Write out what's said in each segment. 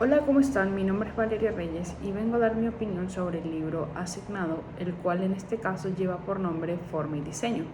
Hola, ¿cómo están? Mi nombre es Valeria Reyes y vengo a dar mi opinión sobre el libro asignado, el cual en este caso lleva por nombre Forma y Diseño.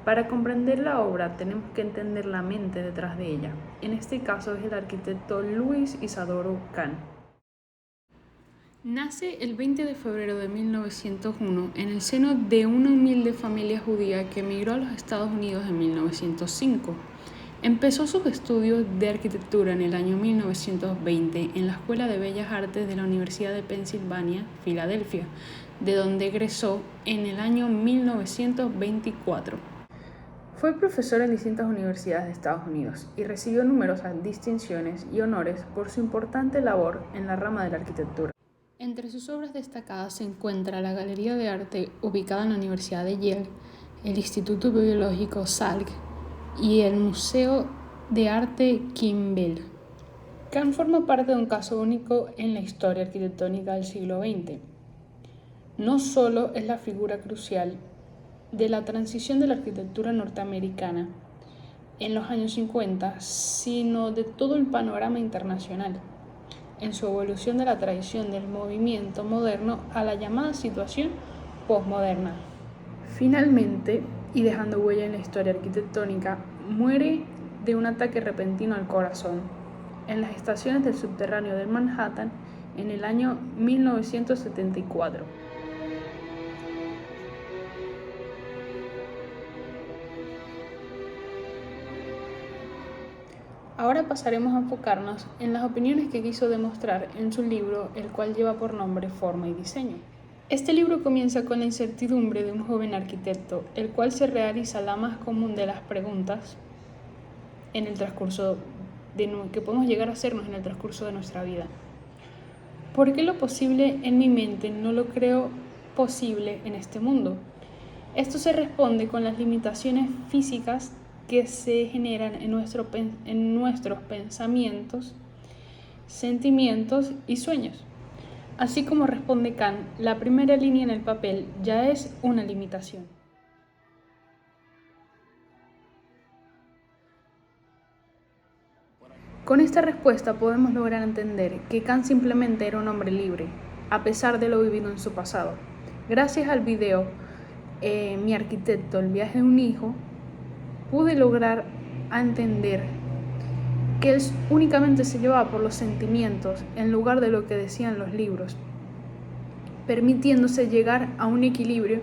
Para comprender la obra tenemos que entender la mente detrás de ella. En este caso es el arquitecto Luis Isadoro Kahn. Nace el 20 de febrero de 1901 en el seno de una humilde familia judía que emigró a los Estados Unidos en 1905. Empezó sus estudios de arquitectura en el año 1920 en la Escuela de Bellas Artes de la Universidad de Pensilvania, Filadelfia, de donde egresó en el año 1924. Fue profesor en distintas universidades de Estados Unidos y recibió numerosas distinciones y honores por su importante labor en la rama de la arquitectura. Entre sus obras destacadas se encuentra la Galería de Arte ubicada en la Universidad de Yale, el Instituto Biológico Salk y el Museo de Arte Kimball. Kahn forma parte de un caso único en la historia arquitectónica del siglo XX. No solo es la figura crucial de la transición de la arquitectura norteamericana en los años 50, sino de todo el panorama internacional, en su evolución de la tradición del movimiento moderno a la llamada situación postmoderna. Finalmente, y dejando huella en la historia arquitectónica, muere de un ataque repentino al corazón en las estaciones del subterráneo de Manhattan en el año 1974. Ahora pasaremos a enfocarnos en las opiniones que quiso demostrar en su libro, el cual lleva por nombre Forma y Diseño. Este libro comienza con la incertidumbre de un joven arquitecto, el cual se realiza la más común de las preguntas en el transcurso que podemos llegar a hacernos en el transcurso de nuestra vida. ¿Por qué lo posible en mi mente no lo creo posible en este mundo? Esto se responde con las limitaciones físicas que se generan en nuestros pensamientos, sentimientos y sueños. Así como responde Kahn, la primera línea en el papel ya es una limitación. Con esta respuesta podemos lograr entender que Kahn simplemente era un hombre libre, a pesar de lo vivido en su pasado. Gracias al video Mi arquitecto, el viaje de un hijo, pude lograr entender que él únicamente se llevaba por los sentimientos en lugar de lo que decían los libros, permitiéndose llegar a un equilibrio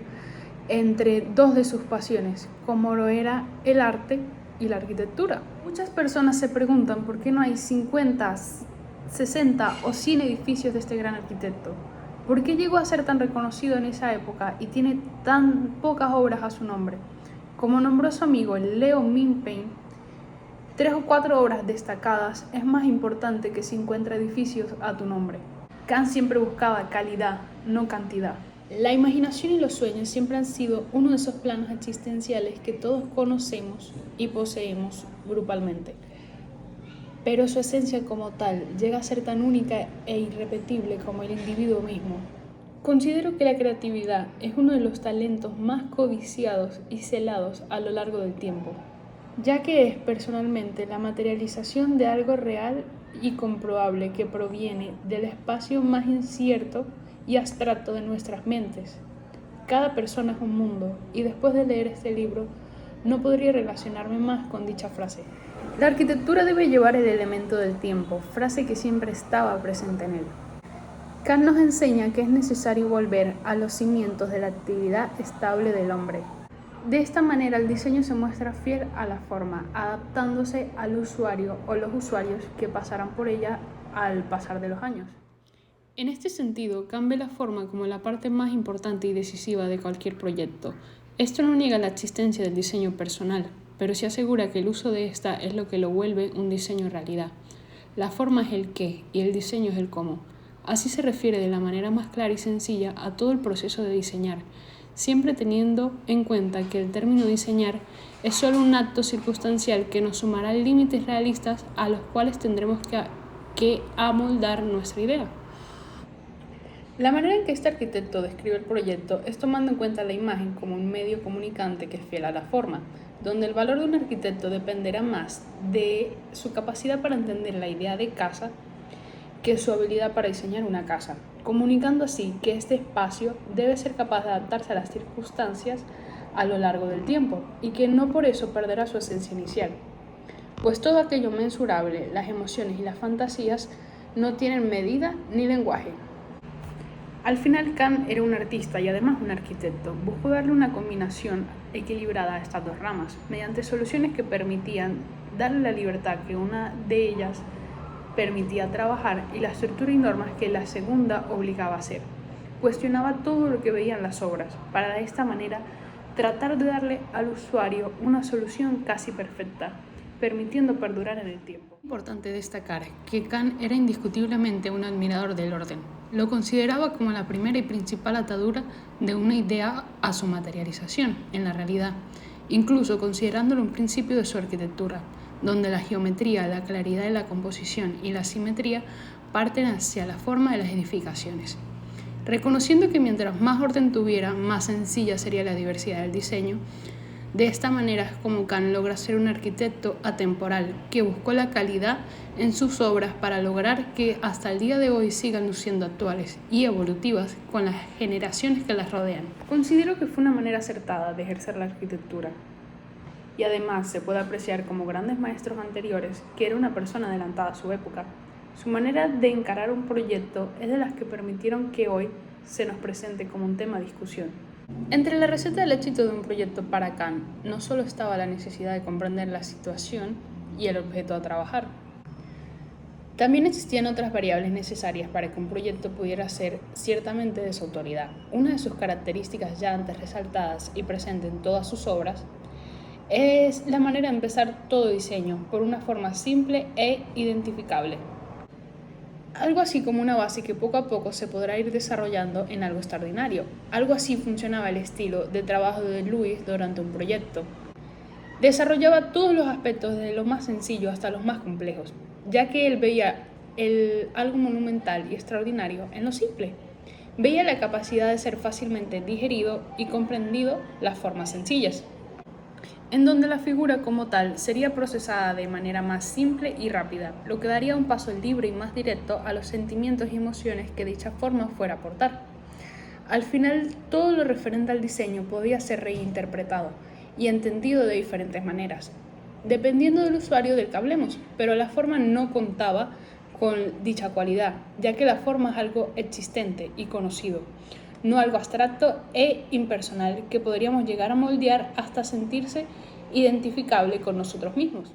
entre dos de sus pasiones, como lo era el arte y la arquitectura. Muchas personas se preguntan por qué no hay 50, 60 o 100 edificios de este gran arquitecto. ¿Por qué llegó a ser tan reconocido en esa época y tiene tan pocas obras a su nombre? Como nombró su amigo Leo Minpin, 3 o 4 obras destacadas es más importante que 50 edificios a tu nombre. Kahn siempre buscaba calidad, no cantidad. La imaginación y los sueños siempre han sido uno de esos planos existenciales que todos conocemos y poseemos grupalmente. Pero su esencia como tal llega a ser tan única e irrepetible como el individuo mismo. Considero que la creatividad es uno de los talentos más codiciados y celados a lo largo del tiempo, ya que es personalmente la materialización de algo real y comprobable que proviene del espacio más incierto y abstracto de nuestras mentes. Cada persona es un mundo, y después de leer este libro no podría relacionarme más con dicha frase. La arquitectura debe llevar el elemento del tiempo, frase que siempre estaba presente en él. Kahn nos enseña que es necesario volver a los cimientos de la actividad estable del hombre. De esta manera el diseño se muestra fiel a la forma, adaptándose al usuario o los usuarios que pasarán por ella al pasar de los años. En este sentido, Kahn ve la forma como la parte más importante y decisiva de cualquier proyecto. Esto no niega la existencia del diseño personal, pero se asegura que el uso de esta es lo que lo vuelve un diseño realidad. La forma es el qué y el diseño es el cómo. Así se refiere de la manera más clara y sencilla a todo el proceso de diseñar, siempre teniendo en cuenta que el término diseñar es solo un acto circunstancial que nos sumará límites realistas a los cuales tendremos que amoldar nuestra idea. La manera en que este arquitecto describe el proyecto es tomando en cuenta la imagen como un medio comunicante que es fiel a la forma, donde el valor de un arquitecto dependerá más de su capacidad para entender la idea de casa que su habilidad para diseñar una casa, comunicando así que este espacio debe ser capaz de adaptarse a las circunstancias a lo largo del tiempo y que no por eso perderá su esencia inicial, pues todo aquello mensurable, las emociones y las fantasías, no tienen medida ni lenguaje. Al final, Kant era un artista y además un arquitecto. Buscó darle una combinación equilibrada a estas dos ramas, mediante soluciones que permitían darle la libertad que una de ellas permitía trabajar y la estructura y normas que la segunda obligaba a hacer. Cuestionaba todo lo que veía en las obras, para de esta manera tratar de darle al usuario una solución casi perfecta, permitiendo perdurar en el tiempo. Es importante destacar que Kant era indiscutiblemente un admirador del orden. Lo consideraba como la primera y principal atadura de una idea a su materialización en la realidad, incluso considerándolo un principio de su arquitectura, donde la geometría, la claridad de la composición y la simetría parten hacia la forma de las edificaciones. Reconociendo que mientras más orden tuviera, más sencilla sería la diversidad del diseño, de esta manera es como Kant logra ser un arquitecto atemporal que buscó la calidad en sus obras para lograr que hasta el día de hoy sigan siendo actuales y evolutivas con las generaciones que las rodean. Considero que fue una manera acertada de ejercer la arquitectura y además se puede apreciar como grandes maestros anteriores que era una persona adelantada a su época. Su manera de encarar un proyecto es de las que permitieron que hoy se nos presente como un tema de discusión. Entre la receta del éxito de un proyecto para Kant no solo estaba la necesidad de comprender la situación y el objeto a trabajar. También existían otras variables necesarias para que un proyecto pudiera ser ciertamente de su autoridad. Una de sus características ya antes resaltadas y presente en todas sus obras es la manera de empezar todo diseño por una forma simple e identificable. Algo así como una base que poco a poco se podrá ir desarrollando en algo extraordinario. Algo así funcionaba el estilo de trabajo de Louis durante un proyecto. Desarrollaba todos los aspectos desde lo más sencillo hasta los más complejos, ya que él veía algo monumental y extraordinario en lo simple. Veía la capacidad de ser fácilmente digerido y comprendido las formas sencillas, en donde la figura como tal sería procesada de manera más simple y rápida, lo que daría un paso libre y más directo a los sentimientos y emociones que dicha forma fuera a aportar. Al final, todo lo referente al diseño podía ser reinterpretado y entendido de diferentes maneras, dependiendo del usuario del que hablemos, pero la forma no contaba con dicha cualidad, ya que la forma es algo existente y conocido, no algo abstracto e impersonal que podríamos llegar a moldear hasta sentirse identificable con nosotros mismos.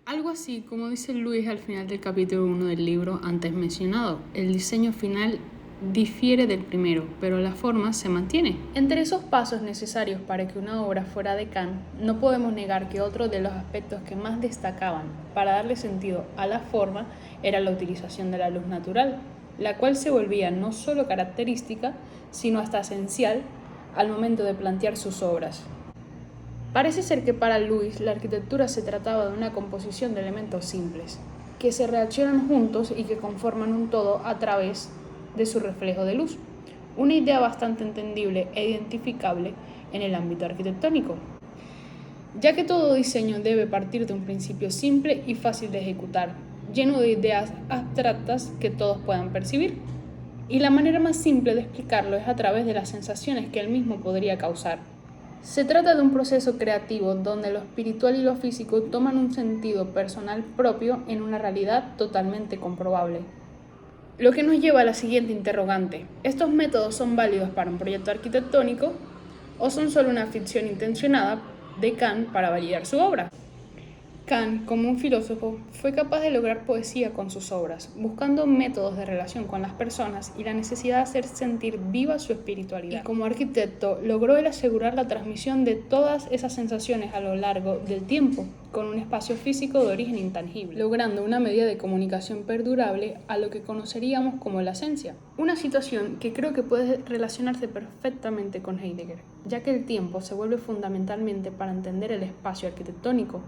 Algo así como dice Luis al final del capítulo 1 del libro antes mencionado, el diseño final difiere del primero, pero la forma se mantiene. Entre esos pasos necesarios para que una obra fuera de Kant, no podemos negar que otro de los aspectos que más destacaban para darle sentido a la forma era la utilización de la luz natural, la cual se volvía no solo característica, sino hasta esencial al momento de plantear sus obras. Parece ser que para Louis la arquitectura se trataba de una composición de elementos simples, que se reaccionan juntos y que conforman un todo a través de su reflejo de luz, una idea bastante entendible e identificable en el ámbito arquitectónico, ya que todo diseño debe partir de un principio simple y fácil de ejecutar, lleno de ideas abstractas que todos puedan percibir. Y la manera más simple de explicarlo es a través de las sensaciones que él mismo podría causar. Se trata de un proceso creativo donde lo espiritual y lo físico toman un sentido personal propio en una realidad totalmente comprobable. Lo que nos lleva a la siguiente interrogante: ¿estos métodos son válidos para un proyecto arquitectónico o son solo una ficción intencionada de Kant para validar su obra? Kant, como un filósofo, fue capaz de lograr poesía con sus obras, buscando métodos de relación con las personas y la necesidad de hacer sentir viva su espiritualidad. Y como arquitecto, logró el asegurar la transmisión de todas esas sensaciones a lo largo del tiempo, con un espacio físico de origen intangible, logrando una medida de comunicación perdurable a lo que conoceríamos como la esencia. Una situación que creo que puede relacionarse perfectamente con Heidegger, ya que el tiempo se vuelve fundamentalmente para entender el espacio arquitectónico,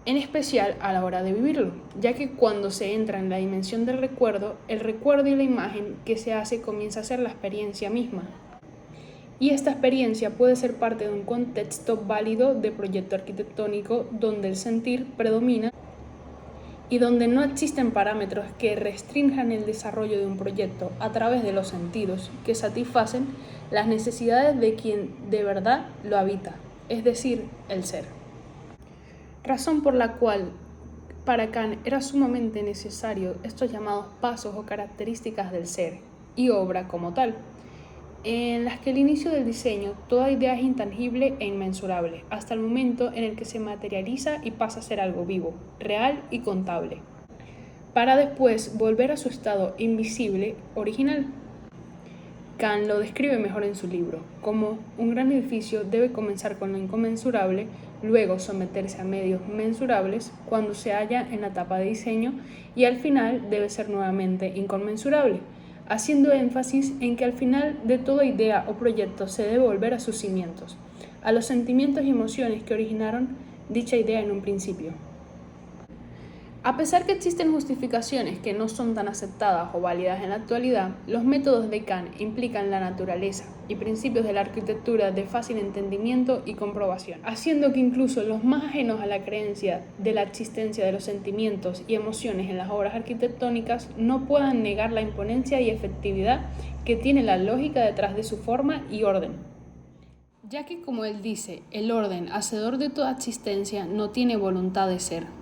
en especial a la hora de vivirlo, ya que cuando se entra en la dimensión del recuerdo, el recuerdo y la imagen que se hace comienza a ser la experiencia misma. Y esta experiencia puede ser parte de un contexto válido de proyecto arquitectónico donde el sentir predomina y donde no existen parámetros que restrinjan el desarrollo de un proyecto a través de los sentidos que satisfacen las necesidades de quien de verdad lo habita, es decir, el ser. Razón por la cual para Kant era sumamente necesario estos llamados pasos o características del ser y obra como tal, en las que el inicio del diseño toda idea es intangible e inmensurable, hasta el momento en el que se materializa y pasa a ser algo vivo, real y contable, para después volver a su estado invisible original. Kant lo describe mejor en su libro, como un gran edificio debe comenzar con lo inconmensurable, luego someterse a medios mensurables cuando se halla en la etapa de diseño y al final debe ser nuevamente inconmensurable, haciendo énfasis en que al final de toda idea o proyecto se debe volver a sus cimientos, a los sentimientos y emociones que originaron dicha idea en un principio. A pesar que existen justificaciones que no son tan aceptadas o válidas en la actualidad, los métodos de Kant implican la naturaleza y principios de la arquitectura de fácil entendimiento y comprobación, haciendo que incluso los más ajenos a la creencia de la existencia de los sentimientos y emociones en las obras arquitectónicas no puedan negar la imponencia y efectividad que tiene la lógica detrás de su forma y orden. Ya que, como él dice, el orden, hacedor de toda existencia, no tiene voluntad de ser.